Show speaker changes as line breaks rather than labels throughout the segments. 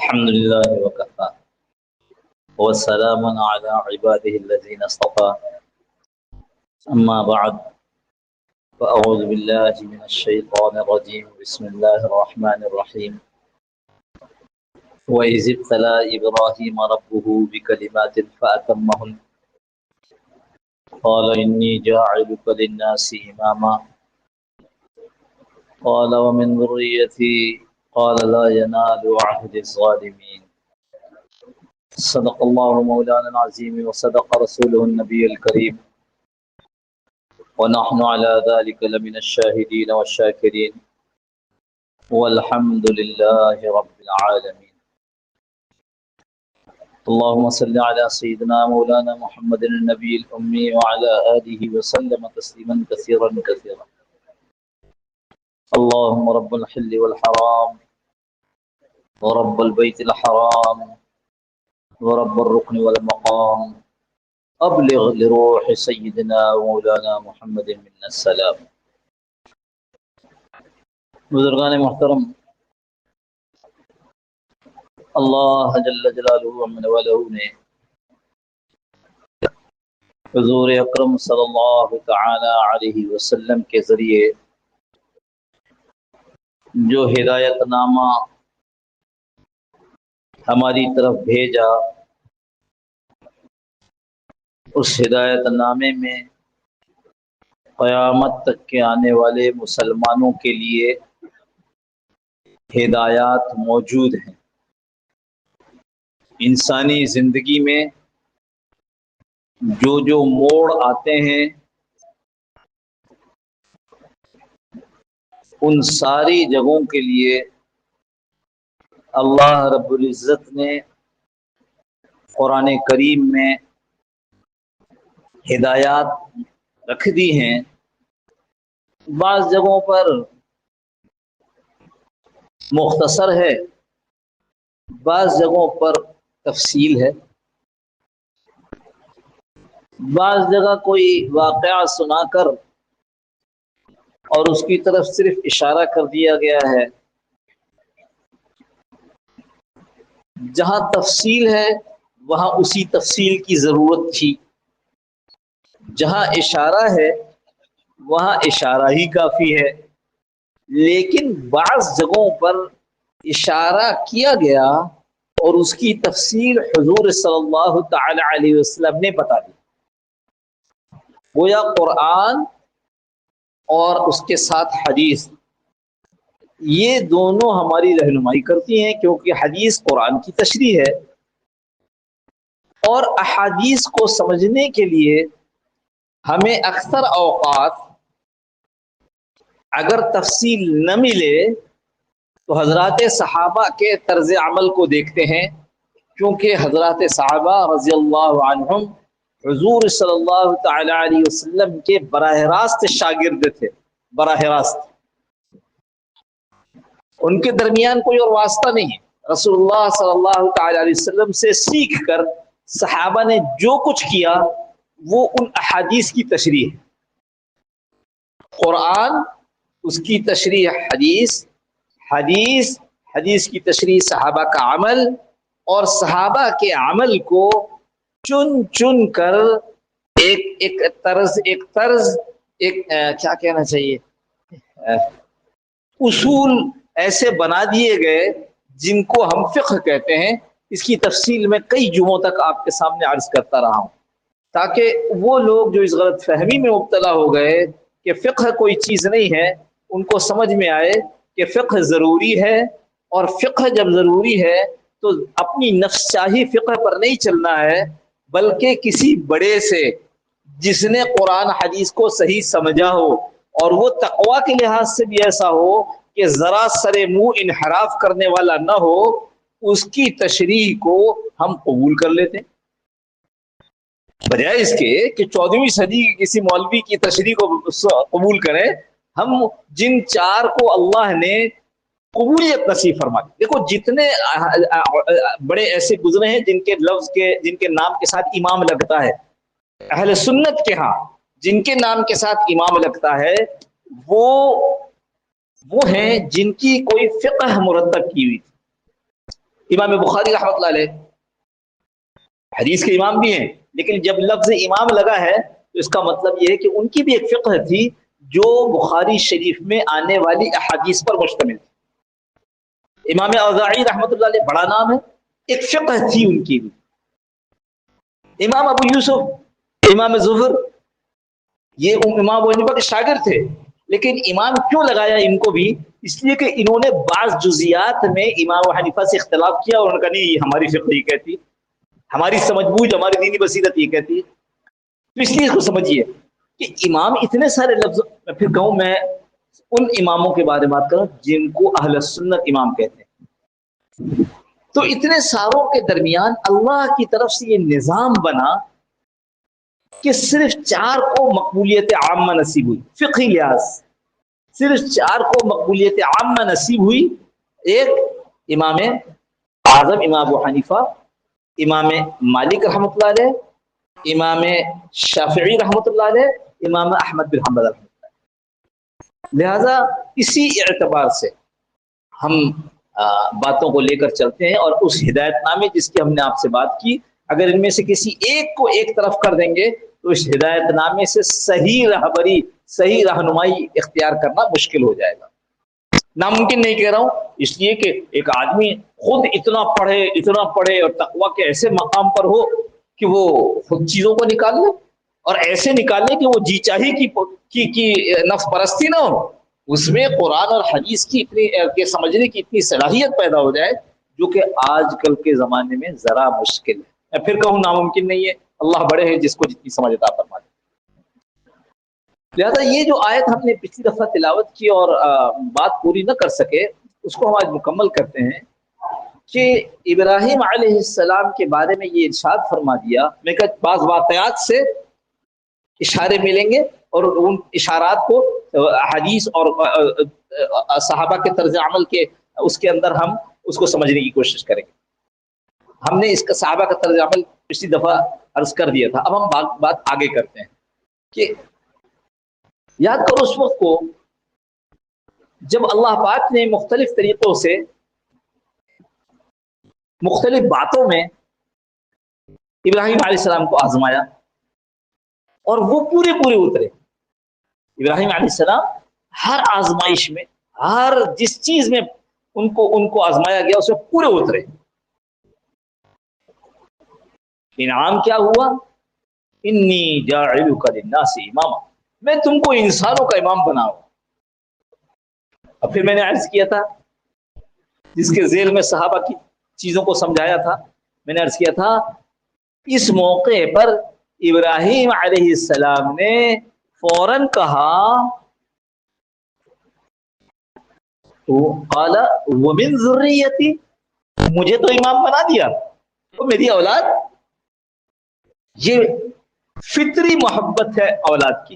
الحمد لله وكفى وسلام على عباده الذين اصطفى أما بعد فأعوذ بالله من الشيطان الرجيم بسم الله الرحمن الرحيم وإذ ابتلى إبراهيم ربه بكلمات فأتمهن قال إني جاعلك للناس إماما قال ومن ذريتي قال لا ينال عهد الظالمين صدق الله مولانا العظيم وصدق رسوله النبي الكريم ونحن على ذلك لمن الشاهدين والشاكرين والحمد لله رب العالمين اللهم صل على سيدنا مولانا محمد النبي الأمي وعلى آله وسلم تسليما كثيرا كثيرا اللهم رب الحل والحرام ورب البيت الحرام ورب الركن والمقام ابلغ لروح سيدنا ومولانا محمد منا السلام. بزرگان محترم، اللہ جل جلالہ ومن والہ نے حضور اکرم صلی اللہ تعالی علیہ وسلم کے ذریعے جو ہدایت نامہ ہماری طرف بھیجا، اس ہدایت نامے میں قیامت تک کے آنے والے مسلمانوں کے لیے ہدایات موجود ہیں۔ انسانی زندگی میں جو موڑ آتے ہیں، ان ساری جگہوں کے لیے اللہ رب العزت نے قرآن کریم میں ہدایات رکھ دی ہیں۔ بعض جگہوں پر مختصر ہے، بعض جگہوں پر تفصیل ہے، بعض جگہ کوئی واقعہ سنا کر اور اس کی طرف صرف اشارہ کر دیا گیا ہے۔ جہاں تفصیل ہے وہاں اسی تفصیل کی ضرورت تھی، جہاں اشارہ ہے وہاں اشارہ ہی کافی ہے۔ لیکن بعض جگہوں پر اشارہ کیا گیا اور اس کی تفصیل حضور صلی اللہ تعالی علیہ وسلم نے بتا دی۔ گویا قرآن اور اس کے ساتھ حدیث، یہ دونوں ہماری رہنمائی کرتی ہیں، کیونکہ حدیث قرآن کی تشریح ہے، اور احادیث کو سمجھنے کے لیے ہمیں اکثر اوقات اگر تفصیل نہ ملے تو حضرات صحابہ کے طرز عمل کو دیکھتے ہیں، کیونکہ حضرات صحابہ رضی اللہ عنہم حضور صلی اللہ تعالی علیہ وسلم کے براہ راست شاگرد تھے۔ براہ راست ان کے درمیان کوئی اور واسطہ نہیں ہے۔ رسول اللہ صلی اللہ تعالی علیہ وسلم سے سیکھ کر صحابہ نے جو کچھ کیا وہ ان احادیث کی تشریح ہے۔ قرآن اس کی تشریح حدیث، حدیث کی تشریح صحابہ کا عمل، اور صحابہ کے عمل کو چن چن کر ایک طرز کیا کہنا چاہیے، اصول ایسے بنا دیے گئے جن کو ہم فقہ کہتے ہیں۔ اس کی تفصیل میں کئی جمعوں تک آپ کے سامنے عرض کرتا رہا ہوں، تاکہ وہ لوگ جو اس غلط فہمی میں مبتلا ہو گئے کہ فقہ کوئی چیز نہیں ہے، ان کو سمجھ میں آئے کہ فقہ ضروری ہے، اور فقہ جب ضروری ہے تو اپنی نفس چاہی فقہ پر نہیں چلنا ہے، بلکہ کسی بڑے سے جس نے قرآن حدیث کو صحیح سمجھا ہو، اور وہ تقویٰ کے لحاظ سے بھی ایسا ہو کہ ذرا سر منہ انحراف کرنے والا نہ ہو، اس کی تشریح کو ہم قبول کر لیتے ہیں، بجائے اس کے کہ 14ویں صدی کی کسی مولوی کی تشریح کو قبول کریں۔ ہم جن چار کو اللہ نے قبولیت نصیب فرما دی، دیکھو جتنے بڑے ایسے گزرے ہیں جن کے نام کے ساتھ امام لگتا ہے، اہل سنت کے ہاں جن کے نام کے ساتھ امام لگتا ہے، وہ ہیں جن کی کوئی فقہ مرتب کی ہوئی تھی۔ امام بخاری رحمۃ اللہ علیہ حدیث کے امام بھی ہیں، لیکن جب لفظ امام لگا ہے تو اس کا مطلب یہ ہے کہ ان کی بھی ایک فقہ تھی جو بخاری شریف میں آنے والی احادیث پر مشتمل تھی۔ امام اوزاعی رحمۃ اللہ علیہ بڑا نام ہے، ایک فقہ تھی ان کی بھی۔ امام ابو یوسف، امام زہر، یہ امام ابو حنیفہ کے شاگرد تھے، لیکن امام کیوں لگایا ان کو بھی؟ اس لیے کہ انہوں نے بعض جزیات میں امام ابو حنیفہ سے اختلاف کیا اور انہوں نے کہا نہیں یہ ہماری فقہ یہ کہتی، ہماری سمجھ بوجھ، ہماری دینی بصیرت یہ کہتی ہے۔ تو اس لیے اس کو سمجھیے کہ امام اتنے سارے لفظ، میں پھر کہوں میں ان اماموں کے بارے میں بات کروں جن کو اہل سنت امام کہتے ہیں، تو اتنے ساروں کے درمیان اللہ کی طرف سے یہ نظام بنا کہ صرف 4 کو مقبولیت عامہ نصیب ہوئی، فقہی لحاظ صرف 4 کو مقبولیت عامہ نصیب ہوئی۔ ایک امام اعظم امام ابو حنیفہ، امام مالک رحمۃ اللہ علیہ، امام شافعی رحمۃ اللہ علیہ، امام احمد بن حنبل رحمۃ اللہ۔ لہذا اسی اعتبار سے ہم باتوں کو لے کر چلتے ہیں، اور اس ہدایت نامے جس کی ہم نے آپ سے بات کی، اگر ان میں سے کسی ایک کو ایک طرف کر دیں گے تو اس ہدایت نامے سے صحیح رہبری، صحیح رہنمائی اختیار کرنا مشکل ہو جائے گا۔ ناممکن نہیں کہہ رہا ہوں، اس لیے کہ ایک آدمی خود اتنا پڑھے اور تقویٰ کے ایسے مقام پر ہو کہ وہ خود چیزوں کو نکال لے، اور ایسے نکالے کہ وہ جی چاہی کی نفس پرستی نہ ہو، اس میں قرآن اور حدیث کی اتنی سمجھنے کی اتنی صلاحیت پیدا ہو جائے جو کہ آج کل کے زمانے میں ذرا مشکل ہے۔ میں پھر کہوں ناممکن نہیں ہے، اللہ بڑے ہیں جس کو جتنی سمجھ عطا فرما دے۔ لہذا یہ جو آیت ہم نے پچھلی دفعہ تلاوت کی اور بات پوری نہ کر سکے، اس کو ہم آج مکمل کرتے ہیں کہ ابراہیم علیہ السلام کے بارے میں یہ ارشاد فرما دیا۔ میں کہ بعض واقعات سے اشارے ملیں گے اور ان اشارات کو حدیث اور صحابہ کے طرز عمل کے اس کے اندر ہم اس کو سمجھنے کی کوشش کریں گے۔ ہم نے اس کا صحابہ کا طرز عمل پچھلی دفعہ عرض کر دیا تھا، اب ہم بات آگے کرتے ہیں کہ یاد کرو اس وقت کو جب اللہ پاک نے مختلف طریقوں سے مختلف باتوں میں ابراہیم علیہ السلام کو آزمایا اور وہ پورے اترے۔ ابراہیم علیہ السلام ہر آزمائش میں، ہر جس چیز میں ان کو آزمایا گیا اس میں پورے اترے۔ انعام کیا ہوا؟ انی جاعلک للناس اماما، میں تم کو انسانوں کا امام بناؤں۔ اور پھر میں نے عرض کیا تھا، جس کے ذیل میں صحابہ کی چیزوں کو سمجھایا تھا، میں نے عرض کیا تھا اس موقع پر ابراہیم علیہ السلام نے فوراً کہا تو قال ومن ذریتی، مجھے تو امام بنا دیا تو میری اولاد۔ یہ فطری محبت ہے اولاد کی،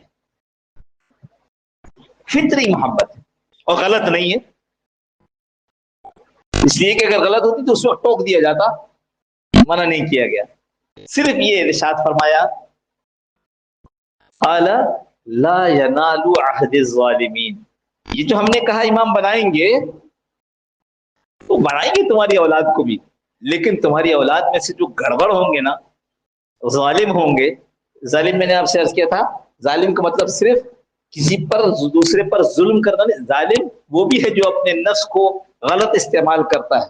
فطری محبت ہے اور غلط نہیں ہے، اس لیے کہ اگر غلط ہوتی تو اس وقت ٹوک دیا جاتا، منع نہیں کیا گیا۔ صرف یہ ارشاد فرمایا قال لا ینال عہد الظالمین، یہ جو ہم نے کہا امام بنائیں گے تو بنائیں گے تمہاری اولاد کو بھی، لیکن تمہاری اولاد میں سے جو گڑبڑ ہوں گے نا، ظالم ہوں گے۔ ظالم میں نے آپ سے عرض کیا تھا، ظالم کا مطلب صرف کسی پر دوسرے پر ظلم کرنا نہیں، ظالم وہ بھی ہے جو اپنے نفس کو غلط استعمال کرتا ہے۔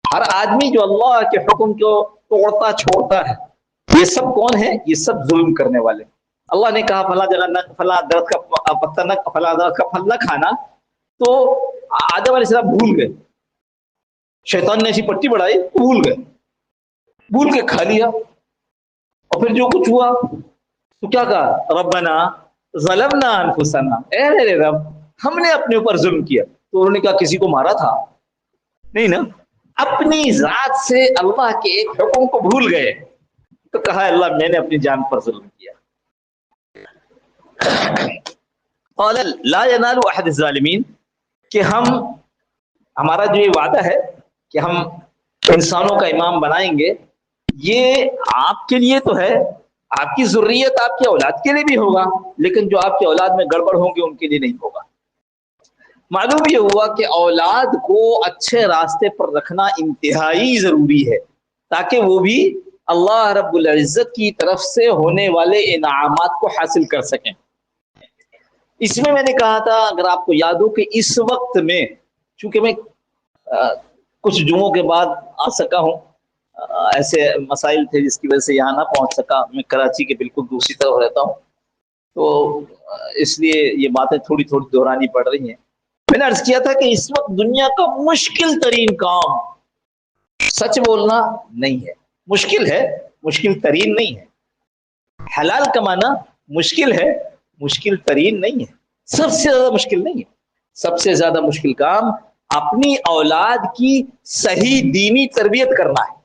ہر آدمی جو اللہ کے حکم کو توڑتا چھوڑتا ہے، یہ سب کون ہے؟ یہ سب ظلم کرنے والے۔ اللہ نے کہا فلاں جگہ فلاں درخت کا پتا نہ، فلاں درخت کا پھل نہ کھانا، تو آدم علیہ السلام بھول گئے، شیطان نے ایسی پٹی بڑھائی، بھول کے کھا لیا، اور پھر جو کچھ ہوا تو کیا کہا؟ ربنا ظلمنا انفسنا، اے میرے رب ہم نے اپنے اوپر ظلم کیا۔ تو انہوں نے کہا کسی کو مارا تھا؟ نہیں نا، اپنی ذات سے اللہ کے ایک حکم کو بھول گئے تو کہا اللہ میں نے اپنی جان پر ظلم کیا۔ قال لا ینال احد الظالمین، کہ ہمارا جو یہ وعدہ ہے کہ ہم انسانوں کا امام بنائیں گے، یہ آپ کے لیے تو ہے، آپ کی ذریت آپ کی اولاد کے لیے بھی ہوگا، لیکن جو آپ کی اولاد میں گڑبڑ ہوں گے ان کے لیے نہیں ہوگا۔ معلوم یہ ہوا کہ اولاد کو اچھے راستے پر رکھنا انتہائی ضروری ہے تاکہ وہ بھی اللہ رب العزت کی طرف سے ہونے والے انعامات کو حاصل کر سکیں۔ اس میں نے کہا تھا، اگر آپ کو یاد ہو، کہ اس وقت میں چونکہ میں کچھ جمعوں کے بعد آ سکا ہوں، ایسے مسائل تھے جس کی وجہ سے یہاں نہ پہنچ سکا، میں کراچی کے بالکل دوسری طرف رہتا ہوں، تو اس لیے یہ باتیں تھوڑی تھوڑی دہرانی پڑ رہی ہیں۔ میں نے عرض کیا تھا کہ اس وقت دنیا کا مشکل ترین کام سچ بولنا نہیں ہے، مشکل ہے، مشکل ترین نہیں ہے۔ حلال کمانا مشکل ہے، مشکل ترین نہیں ہے، سب سے زیادہ مشکل نہیں ہے۔ سب سے زیادہ مشکل کام اپنی اولاد کی صحیح دینی تربیت کرنا ہے،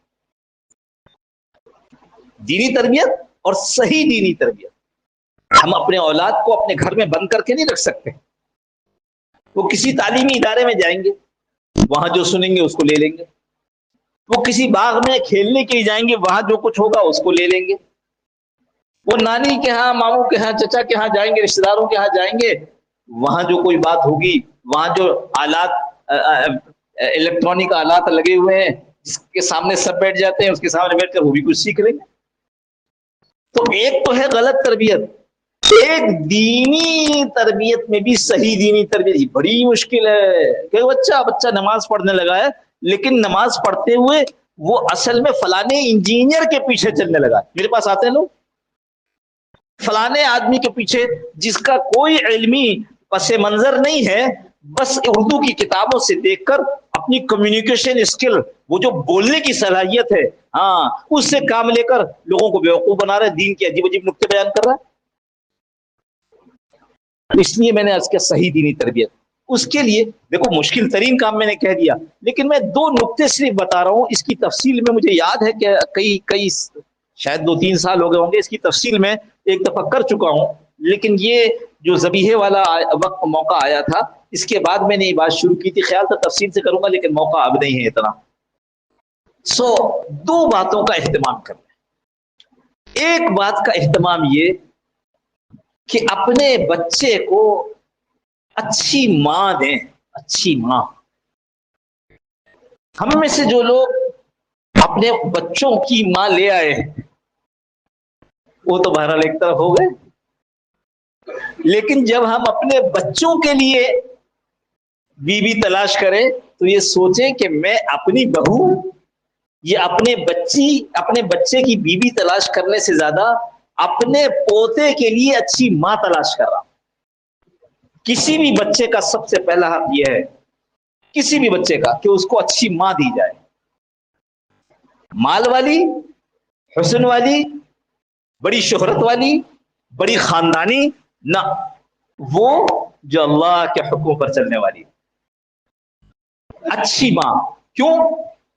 دینی تربیت اور صحیح دینی تربیت۔ ہم اپنے اولاد کو اپنے گھر میں بند کر کے نہیں رکھ سکتے، وہ کسی تعلیمی ادارے میں جائیں گے، وہاں جو سنیں گے اس کو لے لیں گے، وہ کسی باغ میں کھیلنے کے لیے جائیں گے، وہاں جو کچھ ہوگا اس کو لے لیں گے، وہ نانی کے ہاں، ماموں کے ہاں، چچا کے ہاں جائیں گے، رشتے داروں کے ہاں جائیں گے، وہاں جو کوئی بات ہوگی، وہاں جو آلات الیکٹرانک آلات لگے ہوئے ہیں جس کے سامنے سب بیٹھ جاتے ہیں، اس کے سامنے بیٹھ کر وہ بھی کچھ سیکھ لیں گے۔ تو ایک تو ہے غلط تربیت، ایک دینی تربیت میں بھی صحیح دینی تربیت بڑی مشکل ہے کہ بچہ نماز پڑھنے لگا ہے، لیکن نماز پڑھتے ہوئے وہ اصل میں فلانے انجینئر کے پیچھے چلنے لگا ہے۔ میرے پاس آتے ہیں لوگ، فلانے آدمی کے پیچھے جس کا کوئی علمی پس منظر نہیں ہے، بس اردو کی کتابوں سے دیکھ کر اپنی کمیونیکیشن اسکل، وہ جو بولنے کی صلاحیت ہے، ہاں، اس سے کام لے کر لوگوں کو بیوقوف بنا رہا ہے، دین کے عجیب عجیب نقطے بیان کر رہا ہے۔ اس لیے میں نے اس کے صحیح دینی تربیت، اس کے لیے دیکھو مشکل ترین کام میں نے کہہ دیا، لیکن میں دو نقطے صرف بتا رہا ہوں، اس کی تفصیل میں مجھے یاد ہے کہ کئی شاید 2-3 سال ہو گئے ہوں گے، اس کی تفصیل میں ایک دفعہ کر چکا ہوں، لیکن یہ جو ذبیحے والا وقت موقع آیا تھا، اس کے بعد میں نے یہ بات شروع کی تھی، خیال تھا تفصیل سے کروں گا، لیکن موقع اب نہیں ہے اتنا۔ دو باتوں کا اہتمام کرنا، ایک بات کا اہتمام یہ کہ اپنے بچے کو اچھی ماں دیں، اچھی ماں۔ ہم میں سے جو لوگ اپنے بچوں کی ماں لے آئے ہیں وہ تو بہرحال ایک طرف ہو گئے، لیکن جب ہم اپنے بچوں کے لیے بیوی تلاش کریں تو یہ سوچیں کہ میں اپنی بہو یا اپنے بچے کی بیوی تلاش کرنے سے زیادہ اپنے پوتے کے لیے اچھی ماں تلاش کر رہا ہوں۔ کسی بھی بچے کا سب سے پہلا حق یہ ہے، کسی بھی بچے کا، کہ اس کو اچھی ماں دی جائے، مال والی، حسن والی، بڑی شہرت والی، بڑی خاندانی نہ، وہ جو اللہ کے حکم پر چلنے والی اچھی ماں۔ کیوں؟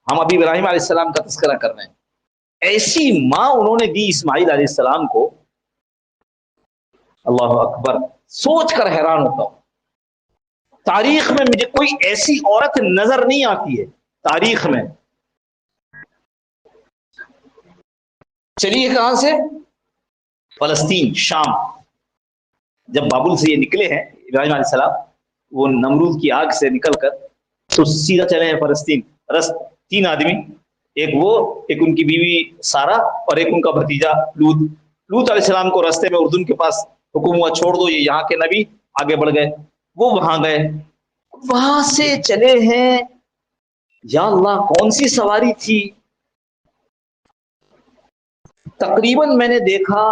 ہم ابھی ابراہیم علیہ السلام کا تذکرہ کر رہے ہیں، ایسی ماں انہوں نے دی اسماعیل علیہ السلام کو، اللہ اکبر، سوچ کر حیران ہوتا ہوں۔ تاریخ میں مجھے کوئی ایسی عورت نظر نہیں آتی ہے، تاریخ میں۔ چلیے کہاں سے؟ فلسطین، شام۔ جب بابل سے یہ نکلے ہیں ابراہیم علیہ السلام، وہ نمرود کی آگ سے نکل کر تو سیدھا چلے ہیں فلسطین۔ 3 آدمی، ایک وہ، ایک ان کی بیوی سارا، اور ایک ان کا بھتیجا لوط علیہ السلام کو راستے میں اردن کے پاس حکم ہوا چھوڑ دو، یہ یہاں کے نبی، آگے بڑھ گئے، وہ وہاں گئے، وہاں سے چلے ہیں، یا اللہ کون سی سواری تھی، تقریباً میں نے دیکھا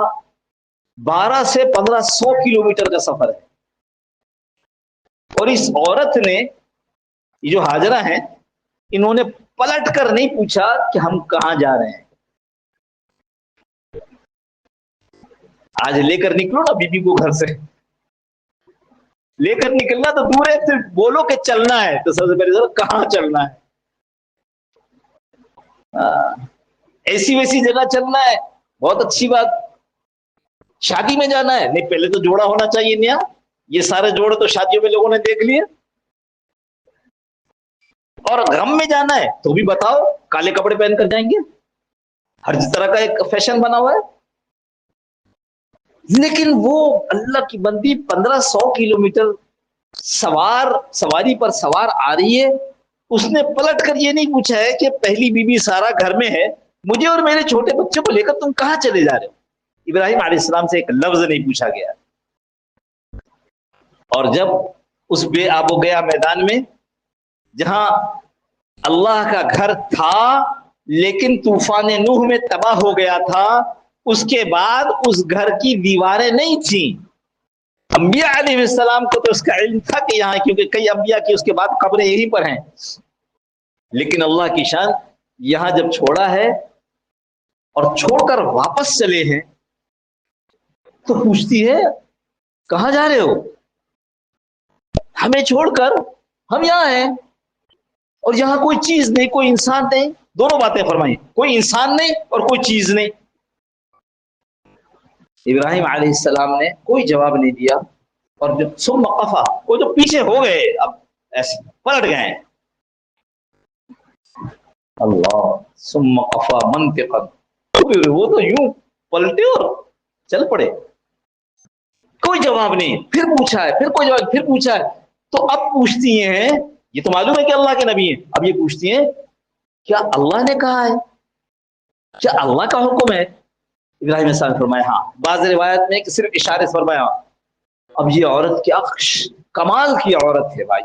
12 سے 1500 کلومیٹر کا سفر ہے، اور اس عورت نے، یہ جو حاجرہ ہیں، انہوں نے پلٹ کر نہیں پوچھا کہ ہم کہاں جا رہے ہیں۔ آج لے کر نکلو نا بیوی کو گھر سے، لے کر نکلنا تو دور ہے، صرف بولو کہ چلنا ہے تو سب سے پہلے کہاں چلنا ہے، ایسی ویسی جگہ چلنا ہے، بہت اچھی بات، شادی میں جانا ہے، نہیں پہلے تو جوڑا ہونا چاہیے نیا، یہ سارے جوڑے تو شادیوں میں لوگوں نے دیکھ لیے، اور غم میں جانا ہے تو بھی بتاؤ، کالے کپڑے پہن کر جائیں گے، ہر طرح کا ایک فیشن بنا ہوا ہے، لیکن وہ اللہ کی بندی 1500 کلومیٹر سواری پر سوار آ رہی ہے، اس نے پلٹ کر یہ نہیں پوچھا ہے کہ پہلی بی بی سارا گھر میں ہے، مجھے اور میرے چھوٹے بچے کو لے کر تم کہاں چلے جا رہے ہو؟ ابراہیم علیہ السلام سے ایک لفظ نہیں پوچھا گیا۔ اور جب اس بے آب و گیا میدان میں جہاں اللہ کا گھر تھا لیکن طوفان نوح میں تباہ ہو گیا تھا، اس کے بعد اس گھر کی دیواریں نہیں تھیں۔ انبیاء علیہ السلام کو تو اس کا علم تھا کہ یہاں، کیونکہ کئی انبیاء کی اس کے بعد قبریں یہیں پر ہیں، لیکن اللہ کی شان یہاں جب چھوڑا ہے اور چھوڑ کر واپس چلے ہیں تو پوچھتی ہے کہاں جا رہے ہو؟ ہمیں چھوڑ کر ہم یہاں ہیں اور یہاں کوئی چیز نہیں، کوئی انسان نہیں۔ دونوں باتیں فرمائی، کوئی انسان نہیں اور کوئی چیز نہیں۔ ابراہیم علیہ السلام نے کوئی جواب نہیں دیا، اور جو ثم قفا، وہ جو پیچھے ہو گئے، اب ایسے پلٹ گئے، اللہ ثم قفا منطقا، وہ تو یوں پلٹے اور چل پڑے، کوئی جواب نہیں۔ پھر پوچھا ہے، پھر کوئی جواب، پھر پوچھا ہے، تو اب پوچھتی ہیں، یہ تو معلوم ہے کہ اللہ کے نبی ہیں، اب یہ پوچھتی ہیں کیا اللہ نے کہا ہے، کیا اللہ کا حکم ہے؟ ابراہیم علیہ السلام نے فرمایا ہاں، بعض روایت میں کہ صرف اشارے سے فرمایا ہاں۔ اب یہ عورت کیا کمال کی عورت ہے بھائی،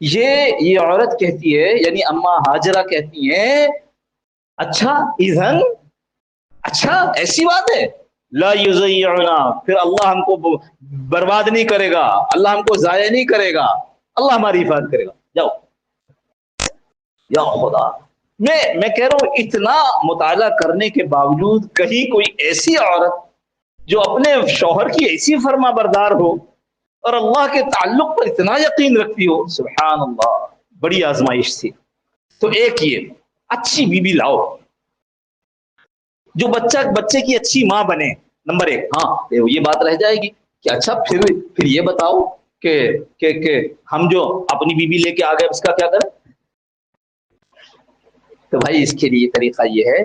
یہ عورت کہتی ہے، یعنی اما ہاجرہ کہتی ہیں اچھا اذن، اچھا ایسی بات ہے، لا یضیعنا، پھر اللہ ہم کو برباد نہیں کرے گا، اللہ ہم کو ضائع نہیں کرے گا، اللہ ہماری حفاظت کرے گا، جاؤ۔ یا خدا، میں کہہ رہا ہوں اتنا مطالعہ کرنے کے باوجود کہیں کوئی ایسی عورت جو اپنے شوہر کی ایسی فرما بردار ہو اور اللہ کے تعلق پر اتنا یقین رکھتی ہو، سبحان اللہ، بڑی آزمائش تھی۔ تو ایک یہ اچھی بیوی لاؤ جو بچے کی اچھی ماں بنے، نمبر ایک۔ ہاں یہ بات رہ جائے گی کہ اچھا پھر یہ بتاؤ کہ ہم جو اپنی بیوی لے کے آ گئے اس کا کیا کریں؟ تو بھائی اس کے لیے طریقہ یہ ہے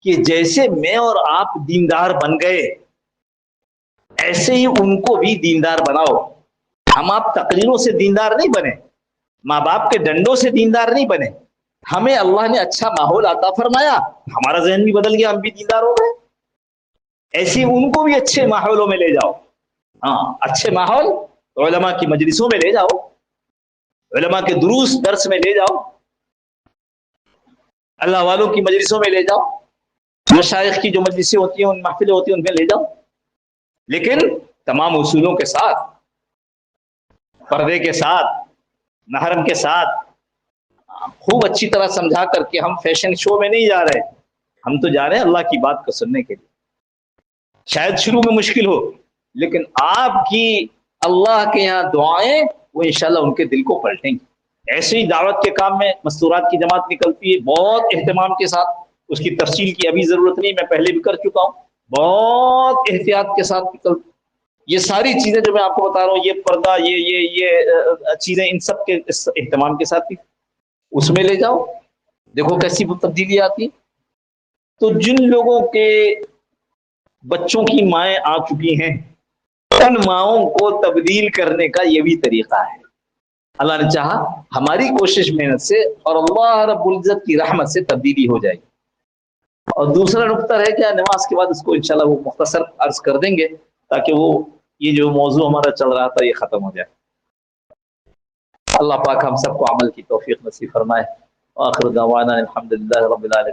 کہ جیسے میں اور آپ دیندار بن گئے ایسے ہی ان کو بھی دیندار بناؤ۔ ہم آپ تقریروں سے دیندار نہیں بنے، ماں باپ کے ڈنڈوں سے دیندار نہیں بنے، ہمیں اللہ نے اچھا ماحول عطا فرمایا، ہمارا ذہن بھی بدل گیا، ہم بھی دیندار ہو گئے، ایسے ان کو بھی اچھے ماحولوں میں لے جاؤ۔ ہاں اچھے ماحول، علماء کی مجلسوں میں لے جاؤ، علماء کے دروس درس میں لے جاؤ، اللہ والوں کی مجلسوں میں لے جاؤ، مشائخ کی جو مجلسیں ہوتی ہیں، ان محفلیں ہوتی ہیں، ان میں لے جاؤ، لیکن تمام اصولوں کے ساتھ، پردے کے ساتھ، محرم کے ساتھ، خوب اچھی طرح سمجھا کر کے۔ ہم فیشن شو میں نہیں جا رہے، ہم تو جا رہے ہیں اللہ کی بات کو سننے کے لیے۔ شاید شروع میں مشکل ہو، لیکن آپ کی اللہ کے یہاں دعائیں وہ انشاءاللہ ان کے دل کو پلٹیں گی۔ ایسے ہی دعوت کے کام میں مستورات کی جماعت نکلتی ہے بہت اہتمام کے ساتھ، اس کی تفصیل کی ابھی ضرورت نہیں، میں پہلے بھی کر چکا ہوں، بہت احتیاط کے ساتھ نکلتی۔ یہ ساری چیزیں جو میں آپ کو بتا رہا ہوں، یہ پردہ، یہ چیزیں، ان سب کے اہتمام کے ساتھ اس میں لے جاؤ، دیکھو کیسی تبدیلی آتی۔ تو جن لوگوں کے بچوں کی مائیں آ چکی ہیں ان ماؤں کو تبدیل کرنے کا یہ بھی طریقہ ہے۔ اللہ نے چاہا ہماری کوشش محنت سے اور اللہ رب العزت کی رحمت سے تبدیلی ہو جائے گی۔ اور دوسرا نقطہ ہے کہ نماز کے بعد اس کو انشاءاللہ وہ مختصر عرض کر دیں گے تاکہ وہ یہ جو موضوع ہمارا چل رہا تھا یہ ختم ہو جائے۔ اللہ پاک ہم سب کو عمل کی توفیق نصیب فرمائے۔ آخر دعوانا الحمدللہ رب العالمین۔